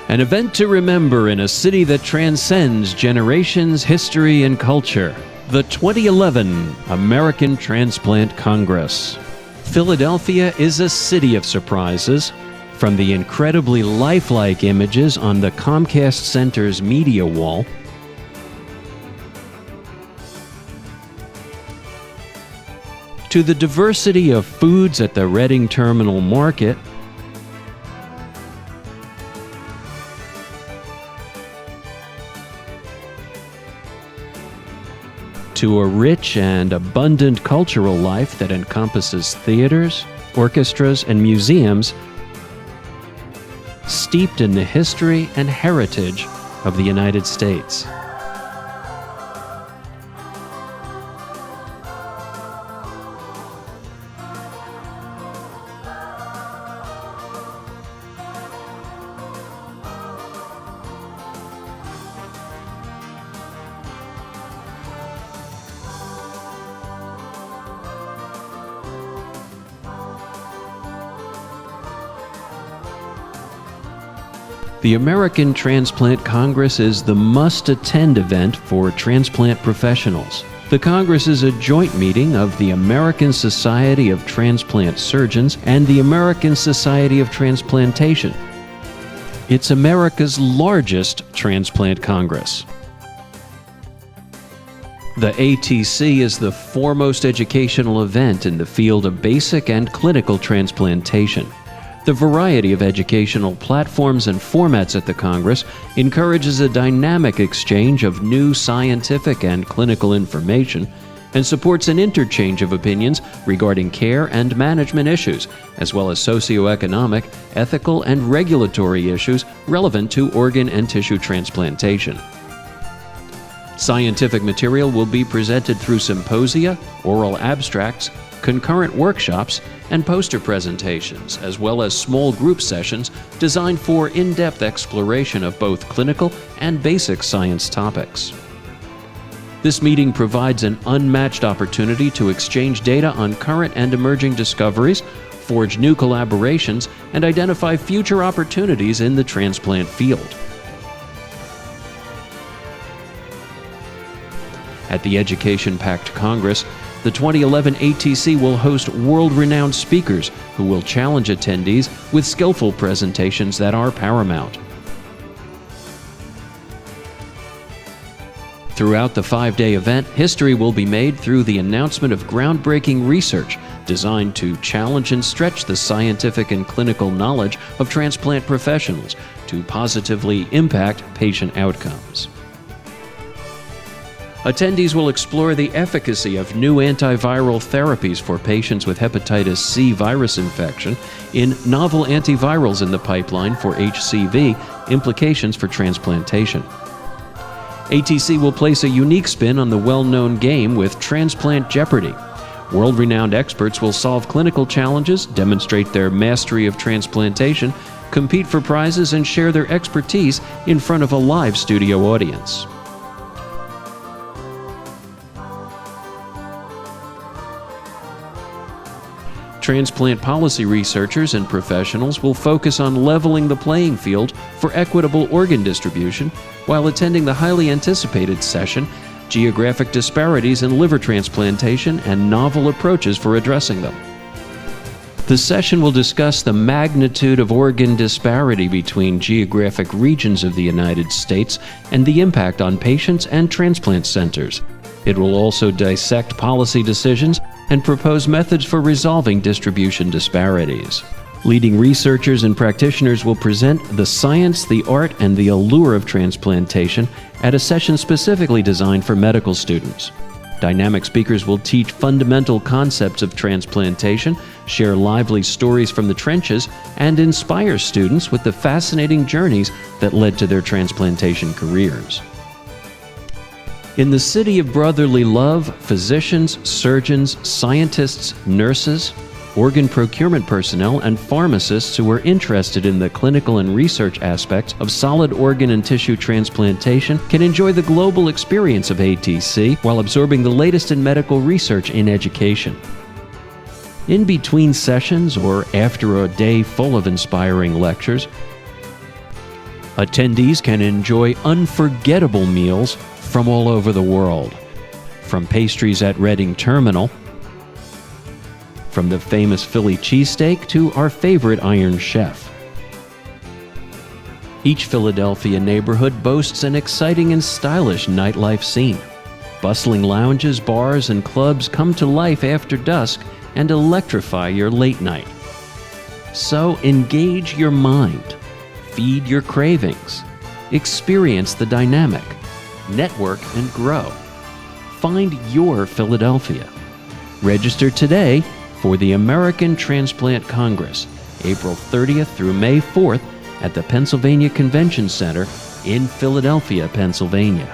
An event to remember in a city that transcends generations, history, and culture. The 2011 American Transplant Congress. Philadelphia is a city of surprises. From the incredibly lifelike images on the Comcast Center's media wall, to the diversity of foods at the Reading Terminal Market, to a rich and abundant cultural life that encompasses theaters, orchestras, and museums steeped in the history and heritage of the United States. The American Transplant Congress is the must-attend event for transplant professionals. The Congress is a joint meeting of the American Society of Transplant Surgeons and the American Society of Transplantation. It's America's largest transplant congress. The ATC is the foremost educational event in the field of basic and clinical transplantation. The variety of educational platforms and formats at the Congress encourages a dynamic exchange of new scientific and clinical information and supports an interchange of opinions regarding care and management issues, as well as socioeconomic, ethical, and regulatory issues relevant to organ and tissue transplantation. Scientific material will be presented through symposia, oral abstracts, concurrent workshops, and poster presentations, as well as small group sessions designed for in-depth exploration of both clinical and basic science topics. This meeting provides an unmatched opportunity to exchange data on current and emerging discoveries, forge new collaborations, and identify future opportunities in the transplant field. At the education-packed Congress, the 2011 ATC will host world-renowned speakers who will challenge attendees with skillful presentations that are paramount. Throughout the 5-day event, history will be made through the announcement of groundbreaking research designed to challenge and stretch the scientific and clinical knowledge of transplant professionals to positively impact patient outcomes. Attendees will explore the efficacy of new antiviral therapies for patients with hepatitis C virus infection, in novel antivirals in the pipeline for HCV, implications for transplantation. ATC will place a unique spin on the well-known game with Transplant Jeopardy! World-renowned experts will solve clinical challenges, demonstrate their mastery of transplantation, compete for prizes, and share their expertise in front of a live studio audience. Transplant policy researchers and professionals will focus on leveling the playing field for equitable organ distribution while attending the highly anticipated session, Geographic Disparities in Liver Transplantation and Novel Approaches for Addressing Them. The session will discuss the magnitude of organ disparity between geographic regions of the United States and the impact on patients and transplant centers. It will also dissect policy decisions and propose methods for resolving distribution disparities. Leading researchers and practitioners will present the science, the art, and the allure of transplantation at a session specifically designed for medical students. Dynamic speakers will teach fundamental concepts of transplantation, share lively stories from the trenches, and inspire students with the fascinating journeys that led to their transplantation careers. In the city of brotherly love, physicians, surgeons, scientists, nurses, organ procurement personnel, and pharmacists who are interested in the clinical and research aspects of solid organ and tissue transplantation can enjoy the global experience of ATC while absorbing the latest in medical research in education. In between sessions or after a day full of inspiring lectures, Attendees can enjoy unforgettable meals from all over the world. From pastries at Reading Terminal, from the famous Philly cheesesteak to our favorite Iron Chef. Each Philadelphia neighborhood boasts an exciting and stylish nightlife scene. Bustling lounges, bars, and clubs come to life after dusk and electrify your late night. So engage your mind, feed your cravings, experience the dynamic, network and grow. Find your Philadelphia. Register today for the American Transplant Congress, April 30th through May 4th at the Pennsylvania Convention Center in Philadelphia, Pennsylvania.